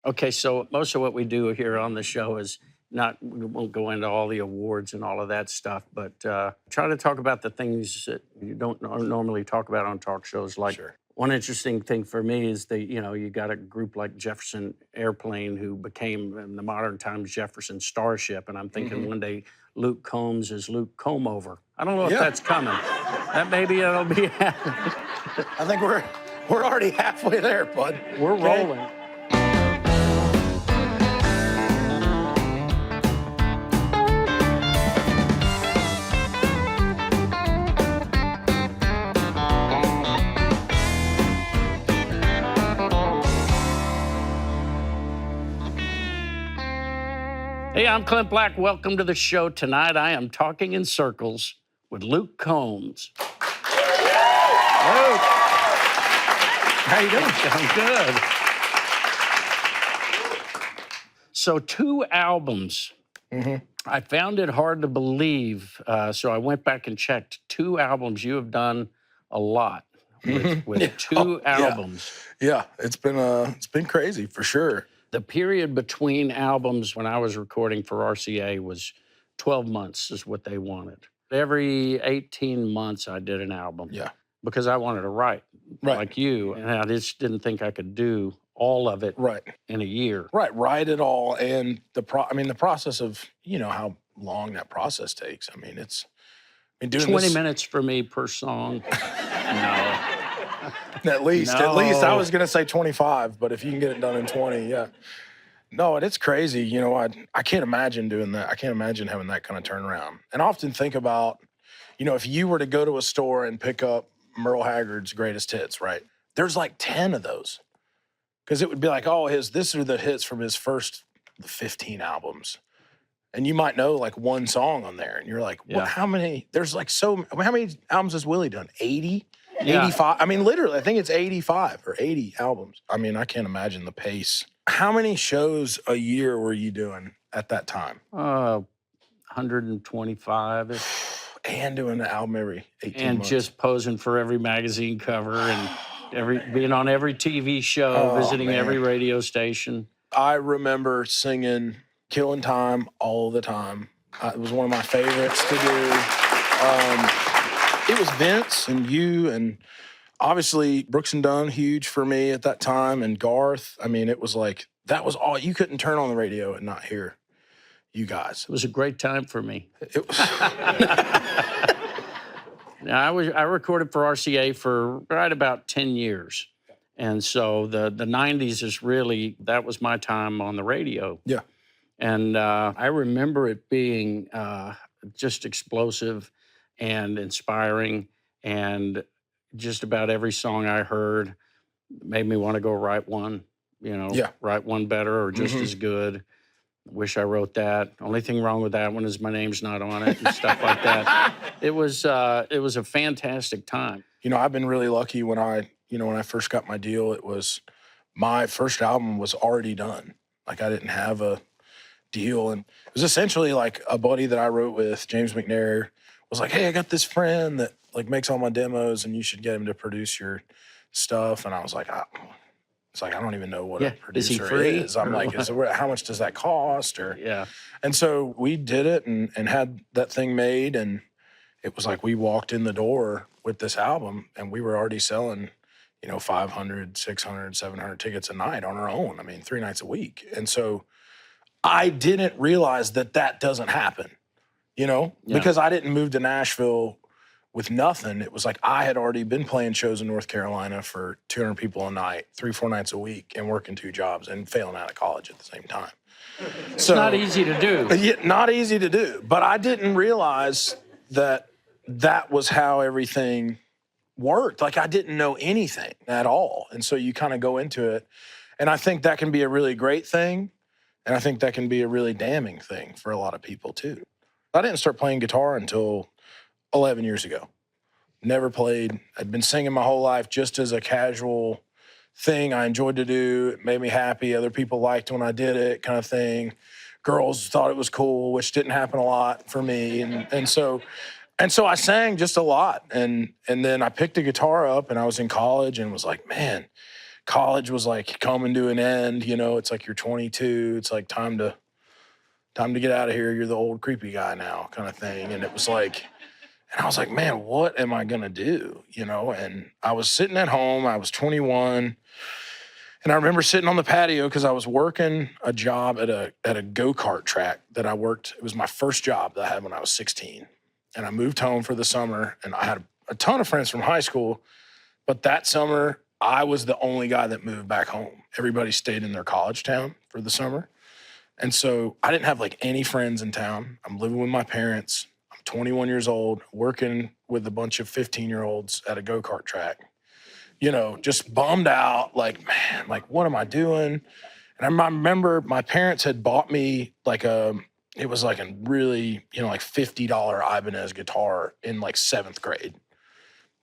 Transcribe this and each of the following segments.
Okay, so most of what we do here on the show is not, we won't go into all the awards and all of that stuff, but try to talk about the things that you don't normally talk about on talk shows. Like, Sure. one interesting thing for me is you got a group like Jefferson Airplane who became, in the modern times, Jefferson Starship. And I'm thinking one day Luke Combs is Luke Combs. I don't know if that's coming. That maybe it'll be happening. I think we're already halfway there, bud. We're rolling. Hey, I'm Clint Black. Welcome to the show. Tonight I am talking in circles with Luke Combs. Luke, how you doing? I'm good. So 2 albums. I found it hard to believe, so I went back and checked. 2 albums. You have done a lot with 2 albums. Yeah, it's been crazy for sure. The period between albums when I was recording for RCA was 12 months is what they wanted. Every 18 months I did an album. Yeah. Because I wanted to write like you, and I just didn't think I could do all of it in a year. Right, write it all, and the process of, how long that process takes. I mean, doing 20 minutes for me per song. No. At least I was gonna say 25, but if you can get it done in 20, yeah. No, and it's crazy. I can't imagine doing that. I can't imagine having that kind of turnaround. And I often think about, if you were to go to a store and pick up Merle Haggard's greatest hits, right? There's like 10 of those. Because it would be like, these are the hits from his first 15 albums. And you might know like one song on there. And you're like, how many? There's like how many albums has Willie done? 80? 85? I mean, literally, I think it's 85 or 80 albums. I mean, I can't imagine the pace. How many shows a year were you doing at that time? 125-ish. And doing an album every 18 months. And just posing for every magazine cover and being on every TV show, visiting every radio station. I remember singing Killing Time all the time. It was one of my favorites to do. It was Vince and you, and obviously Brooks and Dunn, huge for me at that time, and Garth. I mean, it was like, that was all. You couldn't turn on the radio and not hear you guys. It was a great time for me. It was. Now, I recorded for RCA for right about 10 years. And so the 90s is really, that was my time on the radio. Yeah. And I remember it being just explosive and inspiring, and just about every song I heard made me want to go write one, write one better or just as good. Wish I wrote that. Only thing wrong with that one is my name's not on it and stuff like that. It was a fantastic time. I've been really lucky when I first got my deal, it was my first album was already done. Like, I didn't have a deal, and it was essentially like a buddy that I wrote with, James McNair, was like, "Hey, I got this friend that like makes all my demos, and you should get him to produce your stuff." And I was like, it's like, I don't even know what a producer is. I'm like, how much does that cost? And so we did it and had that thing made, and it was like we walked in the door with this album, and we were already selling, 500, 600, 700 tickets a night on our own. I mean, 3 nights a week. And so I didn't realize that doesn't happen, because I didn't move to Nashville with nothing. It was like I had already been playing shows in North Carolina for 200 people a night, 3-4 nights a week, and working 2 jobs and failing out of college at the same time. It's not easy to do. Not easy to do. But I didn't realize that was how everything worked. Like, I didn't know anything at all. And so you kind of go into it. And I think that can be a really great thing. And I think that can be a really damning thing for a lot of people too. I didn't start playing guitar until 11 years ago. Never played. I'd been singing my whole life just as a casual thing I enjoyed to do. It made me happy. Other people liked when I did it, kind of thing. Girls thought it was cool, which didn't happen a lot for me. And so I sang just a lot. And then I picked a guitar up, and I was in college and was like, man, college was like coming to an end. You know, it's like you're 22. It's like time to get out of here. You're the old creepy guy now, kind of thing. And it was like, and I was like, man, what am I gonna do? You know, and I was sitting at home. I was 21. And I remember sitting on the patio because I was working a job at a go-kart track that I worked. It was my first job that I had when I was 16. And I moved home for the summer, and I had a ton of friends from high school. But that summer, I was the only guy that moved back home. Everybody stayed in their college town for the summer. And so I didn't have like any friends in town. I'm living with my parents. I'm 21 years old, working with a bunch of 15-year-olds at a go-kart track. You know, just bummed out, like, man, like, what am I doing? And I remember my parents had bought me like it was like a really, you know, like $50 Ibanez guitar in like 7th grade.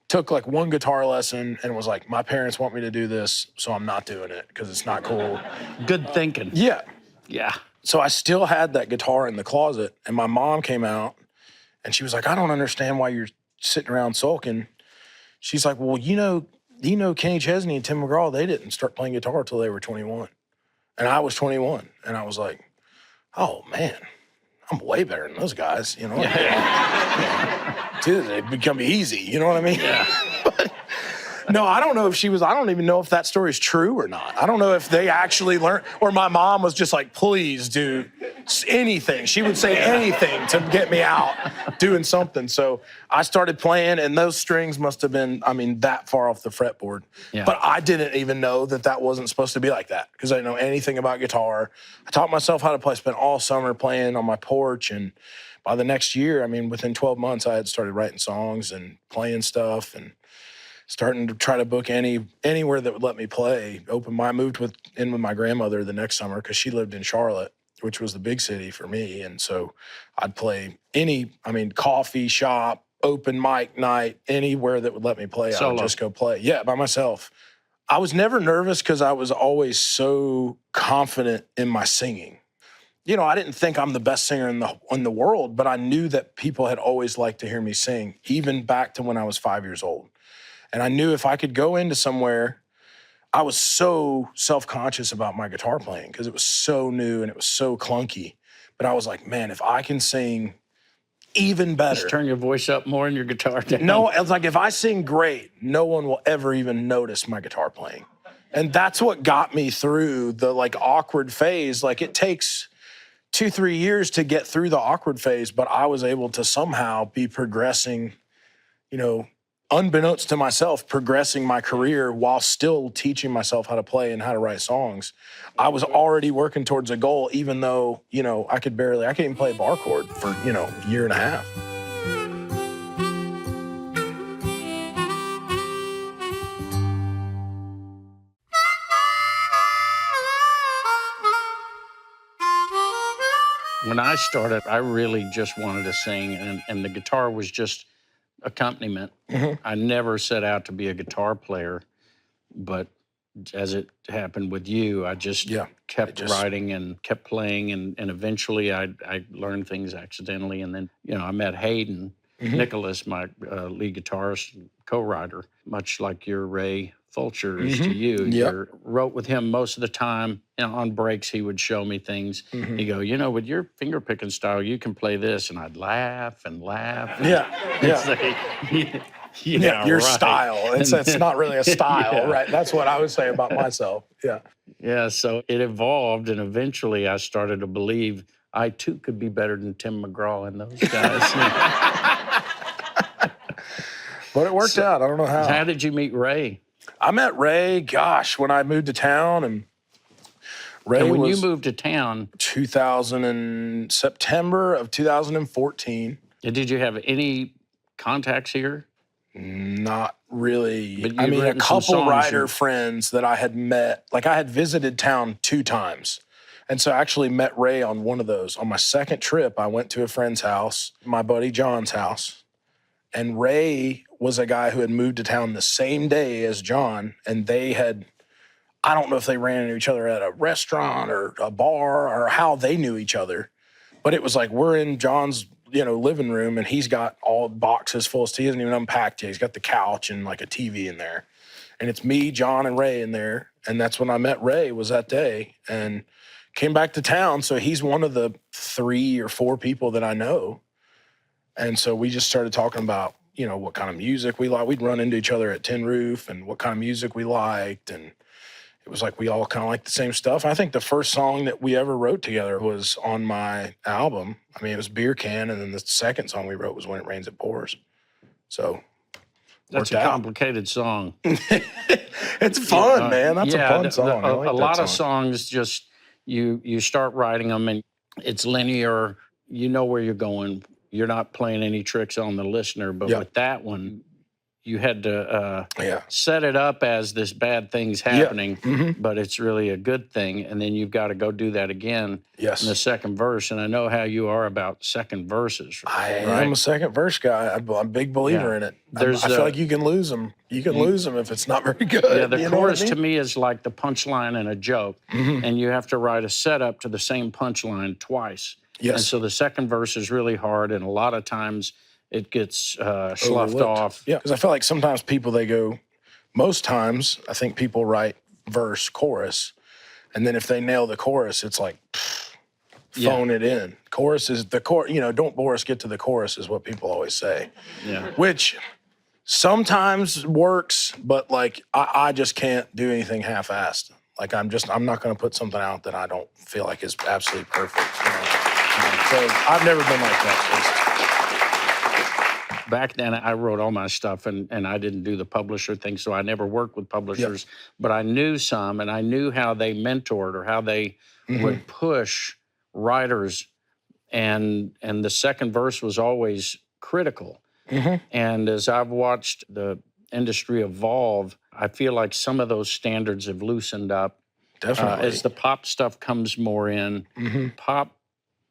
Took like one guitar lesson and was like, my parents want me to do this, so I'm not doing it because it's not cool. Good thinking. Yeah. Yeah. So I still had that guitar in the closet, and my mom came out and she was like, I don't understand why you're sitting around sulking. She's like, well, you know, Kenny Chesney and Tim McGraw, they didn't start playing guitar until they were 21. And I was 21. And I was like, oh, man, I'm way better than those guys, you know? Dude, they become easy, you know what I mean? Yeah. But, no, I don't know if I don't even know if that story's true or not. I don't know if they actually learned, or my mom was just like, please do anything. She would say anything to get me out doing something. So I started playing, and those strings must have been, I mean, that far off the fretboard. Yeah. But I didn't even know that wasn't supposed to be like that because I didn't know anything about guitar. I taught myself how to play, spent all summer playing on my porch, and by the next year, I mean, within 12 months, I had started writing songs and playing stuff and starting to try to book anywhere that would let me play. I moved in with my grandmother the next summer because she lived in Charlotte, which was the big city for me. And so I'd play coffee shop, open mic night, anywhere that would let me play. Solo. I would just go play. Yeah, by myself. I was never nervous because I was always so confident in my singing. You know, I didn't think I'm the best singer in the world, but I knew that people had always liked to hear me sing, even back to when I was 5 years old. And I knew if I could go into somewhere, I was so self-conscious about my guitar playing because it was so new and it was so clunky. But I was like, man, if I can sing even better. Just turn your voice up more and your guitar down. No, it's like if I sing great, no one will ever even notice my guitar playing. And that's what got me through the like awkward phase. Like it takes 2-3 years to get through the awkward phase, but I was able to somehow be progressing, you know, unbeknownst to myself, progressing my career while still teaching myself how to play and how to write songs. I was already working towards a goal, even though, you know, I couldn't even play a bar chord for, you know, a year and a half. When I started, I really just wanted to sing, and the guitar was just accompaniment. Mm-hmm. I never set out to be a guitar player, but as it happened with you, I just kept writing and kept playing, and eventually I learned things accidentally. And then, you know, I met Hayden Nicholas, my lead guitarist, co-writer, much like your Ray Fulcher is to you. Yep. Wrote with him most of the time. And on breaks, he would show me things. He'd go, you know, with your finger picking style, you can play this. And I'd laugh and laugh. And say, your style. It's not really a style, right? That's what I would say about myself. Yeah, so it evolved, and eventually I started to believe I, too, could be better than Tim McGraw and those guys. But it worked out. I don't know how. How did you meet Ray? I met Ray, when I moved to town, and Ray and when you moved to town? September of 2014. And did you have any contacts here? Not really. I mean, a couple writer friends that I had met. Like, I had visited town 2 times. And so I actually met Ray on one of those. On my second trip, I went to a friend's house, my buddy John's house. And Ray was a guy who had moved to town the same day as John. And they had, I don't know if they ran into each other at a restaurant or a bar or how they knew each other. But it was like, we're in John's, you know, living room, and he's got all boxes full of stuff. He hasn't even unpacked yet. He's got the couch and like a TV in there. and it's me, John, and Ray in there. And that's when I met Ray, was that day, and came back to town. So he's one of the 3 or 4 people that I know. And so we just started talking about, you know, what kind of music we like. We'd run into each other at Tin Roof and what kind of music we liked. And it was like we all kind of liked the same stuff. I think the first song that we ever wrote together was on my album. I mean, it was Beer Can, and then the second song we wrote was When It Rains, It Pours. So That's a complicated song. It's fun, man. That's a fun song. I like a that lot song. of songs just you start writing them and it's linear. You know where you're going. You're not playing any tricks on the listener. But with that one, you had to set it up as this bad thing's happening, but it's really a good thing. And then you've got to go do that again in the second verse. And I know how you are about second verses. I am a second verse guy. I'm a big believer in it. I feel like you can lose them. You can lose them if it's not very good. Yeah, the chorus to me is like the punchline in a joke. And you have to write a setup to the same punchline twice. Yes. And so the second verse is really hard. And a lot of times it gets sloughed off. Yeah, because I feel like sometimes people, most times, I think people write verse, chorus, and then if they nail the chorus, it's like, phone it in. Chorus is the chorus, you know, don't bore us, get to the chorus is what people always say. Yeah. Which sometimes works, but like, I just can't do anything half-assed. Like, I'm not going to put something out that I don't feel like is absolutely perfect. You know? So I've never been like that. Back then, I wrote all my stuff, and I didn't do the publisher thing, so I never worked with publishers. But I knew some, and I knew how they mentored or how they would push writers, and the second verse was always critical. And as I've watched the industry evolve, I feel like some of those standards have loosened up. Definitely. As the pop stuff comes more in, pop,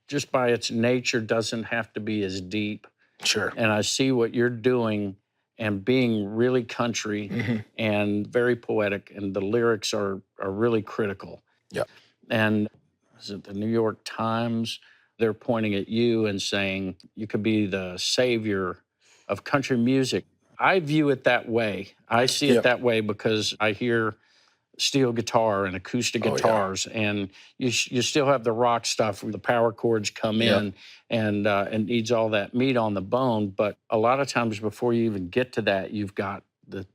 just by its nature, doesn't have to be as deep. Sure. And I see what you're doing and being really country and very poetic, and the lyrics are really critical. Yeah. And is it the New York Times? They're pointing at you and saying you could be the savior of country music. I view it that way. I see it that way because I hear steel guitar and acoustic guitars, and you still have the rock stuff where the power chords come in and needs all that meat on the bone. But a lot of times before you even get to that, you've got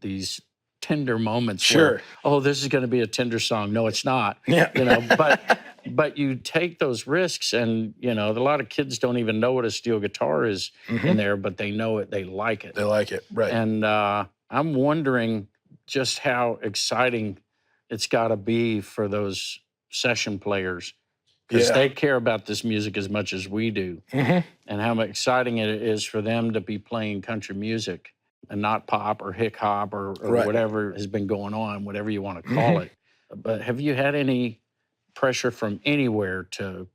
these tender moments where, oh, this is going to be a tender song. No, it's not. You know, but you take those risks, and you know, a lot of kids don't even know what a steel guitar is in there, but they know it. They like it. They like it, right? And I'm wondering just how exciting it's got to be for those session players, because they care about this music as much as we do, and how exciting it is for them to be playing country music and not pop or hip hop or whatever has been going on, whatever you want to call it. But have you had any pressure from anywhere to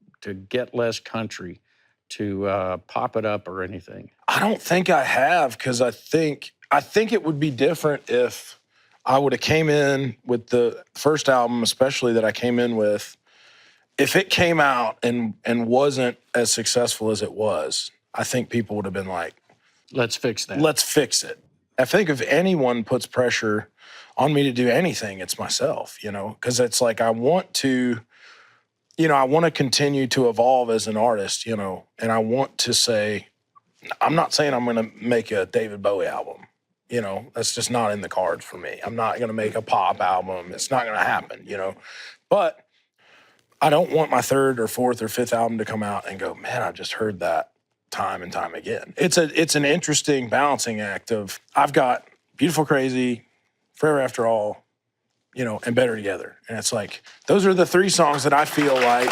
get less country, to pop it up or anything? I don't think I have, because I think it would be different if I would have came in with the first album, especially that I came in with. If it came out and wasn't as successful as it was, I think people would have been like, let's fix that. Let's fix it. I think if anyone puts pressure on me to do anything, it's myself, you know, because it's like I want to continue to evolve as an artist, you know, and I want to say, I'm not saying I'm going to make a David Bowie album. You know, that's just not in the cards for me. I'm not going to make a pop album. It's not going to happen, you know. But I don't want my third or fourth or fifth album to come out and go, man, I've just heard that time and time again. It's an interesting balancing act of, I've got Beautiful Crazy, Forever After All, you know, and Better Together. And it's like, those are the 3 songs that I feel like,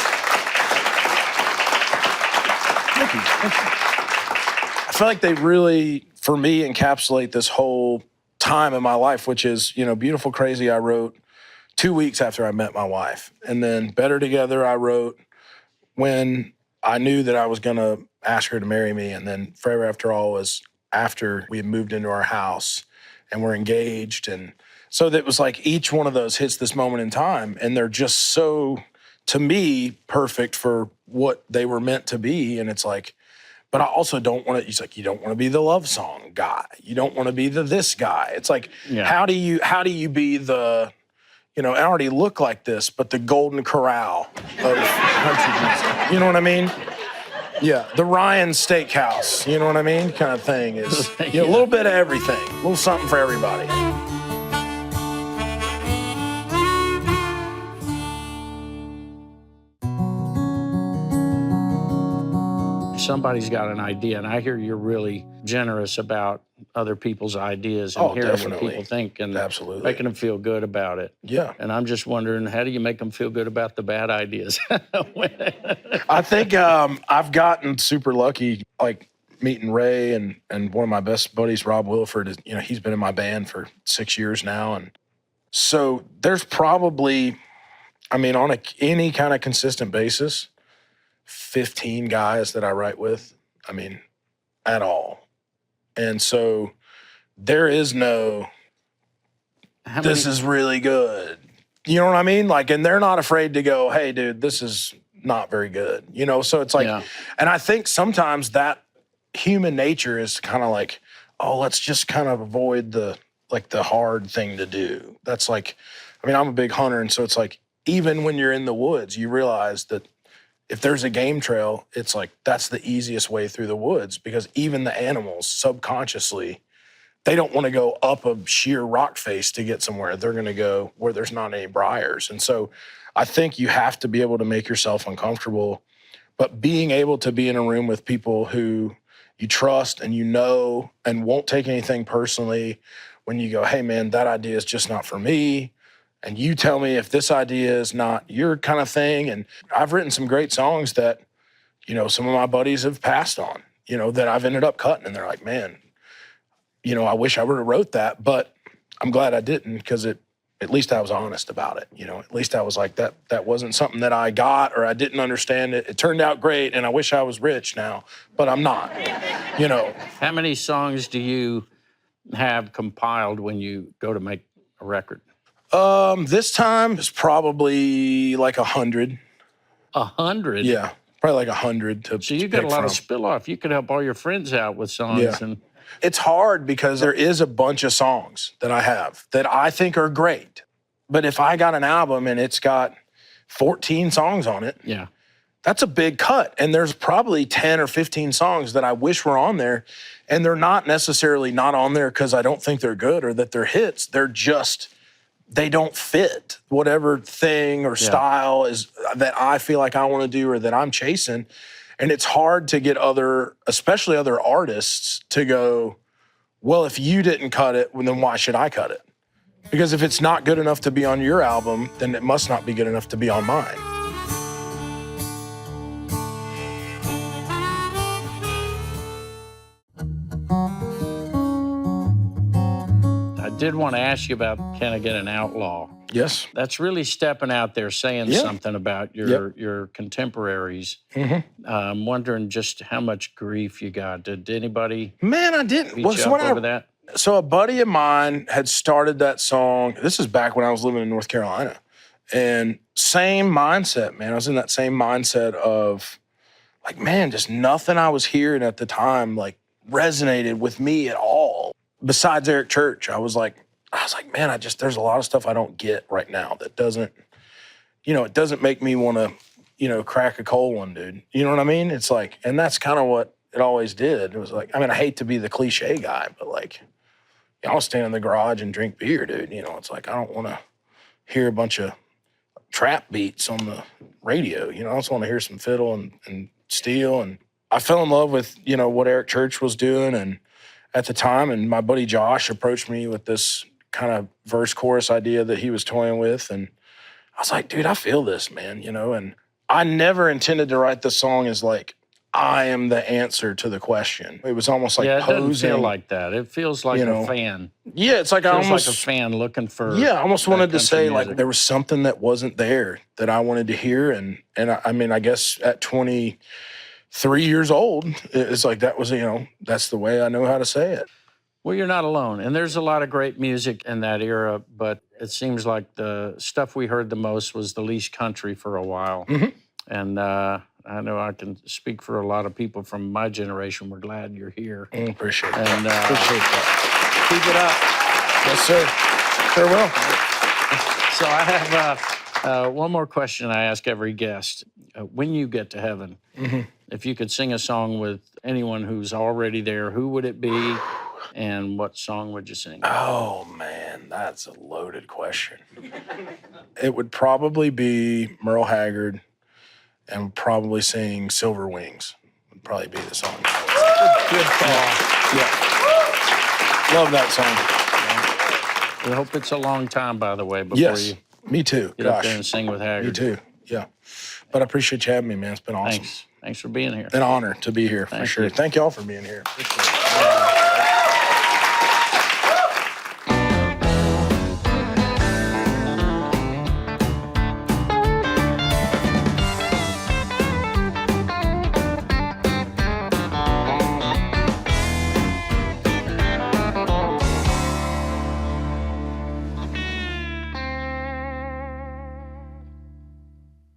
I feel like they really, for me, encapsulate this whole time in my life, which is, you know, Beautiful Crazy I wrote 2 weeks after I met my wife. And then Better Together I wrote when I knew that I was going to ask her to marry me. And then Forever After All was after we had moved into our house and we're engaged. And so that was like each one of those hits this moment in time. And they're just so, to me, perfect for what they were meant to be. And it's like, but I also don't want to. He's like, you don't want to be the love song guy. You don't want to be the this guy. It's like, how do you be the, I already look like this, but the Golden Corral of country music. You know what I mean? Yeah, the Ryan Steakhouse. You know what I mean? Kind of thing is a little bit of everything, a little something for everybody. Somebody's got an idea, and I hear you're really generous about other people's ideas and hearing what people think and making them feel good about it. Yeah. And I'm just wondering, how do you make them feel good about the bad ideas? I think I've gotten super lucky, like meeting Ray and one of my best buddies, Rob Wilford. He's been in my band for 6 years now, and so there's probably, on any kind of consistent basis, 15 guys that I write with, at all. And so there is no, this is really good. You know what I mean? Like, and they're not afraid to go, hey, dude, this is not very good. So it's like, and I think sometimes that human nature is kind of like, oh, let's just kind of avoid the hard thing to do. That's like, I'm a big hunter. And so it's like, even when you're in the woods, you realize that if there's a game trail, it's like that's the easiest way through the woods, because even the animals subconsciously, they don't want to go up a sheer rock face to get somewhere. They're going to go where there's not any briars. And so I think you have to be able to make yourself uncomfortable, but being able to be in a room with people who you trust and and won't take anything personally when you go, hey man, that idea is just not for me. And you tell me if this idea is not your kind of thing. And I've written some great songs that, some of my buddies have passed on, that I've ended up cutting. And they're like, man, I wish I would have wrote that, but I'm glad I didn't, because at least I was honest about it. At least I was like, that wasn't something that I got, or I didn't understand it. It turned out great, and I wish I was rich now, but I'm not, How many songs do you have compiled when you go to make a record? This time it's probably like 100. 100? Yeah, probably like 100 to. So you got a lot of spill off. You could help all your friends out with songs. Yeah. And it's hard because there is a bunch of songs that I have that I think are great. But if I got an album and it's got 14 songs on it, that's a big cut. And there's probably 10 or 15 songs that I wish were on there. And they're not necessarily not on there because I don't think they're good or that they're hits. They're just, they don't fit whatever thing or style is that I feel like I want to do or that I'm chasing. And it's hard to get especially other artists to go, well, if you didn't cut it, well, then why should I cut it? Because if it's not good enough to be on your album, then it must not be good enough to be on mine. I did want to ask you about Can I Get an Outlaw? Yes. That's really stepping out there saying something about your contemporaries. Mm-hmm. I'm wondering just how much grief you got. Did anybody I didn't. beat you up over that? So a buddy of mine had started that song. This is back when I was living in North Carolina. And same mindset, man. I was in that same mindset of like, man, just nothing I was hearing at the time like resonated with me at all. Besides Eric Church, I was like, man, there's a lot of stuff I don't get right now that doesn't, it doesn't make me want to, crack a cold one, dude. You know what I mean? It's like, and that's kind of what it always did. It was like, I hate to be the cliche guy, but like, I'll stand in the garage and drink beer, dude. It's like, I don't want to hear a bunch of trap beats on the radio. I just want to hear some fiddle and steel. And I fell in love with, what Eric Church was doing. And at the time, and my buddy Josh approached me with this kind of verse chorus idea that he was toying with. And I was like, dude, I feel this, man, and I never intended to write the song as like, I am the answer to the question. It was almost like posing. It doesn't feel like that. It feels like a fan. Yeah, it's like it feels like a fan looking for. Yeah, I almost wanted to say music. like there was something that wasn't there that I wanted to hear, and I guess at 23 years old, it's like that was that's the way I know how to say it. Well, you're not alone, and there's a lot of great music in that era, but it seems like the stuff we heard the most was the least country for a while. Mm-hmm. And I know I can speak for a lot of people from my generation. We're glad you're here. Appreciate that. And Appreciate that. keep it up. Yes, sir. Sure will. So I have one more question I ask every guest. When you get to heaven, if you could sing a song with anyone who's already there, who would it be, and what song would you sing? Oh, man, that's a loaded question. It would probably be Merle Haggard and probably sing Silver Wings. Would probably be the song. Good call. Love that song. We hope it's a long time, by the way, before Yes, you me too. get up there Gosh, and sing with Haggard. me too. Yeah. But I appreciate you having me, man. It's been awesome. Thanks for being here. An honor to be here for Thank sure. you. Thank y'all for being here. Appreciate it.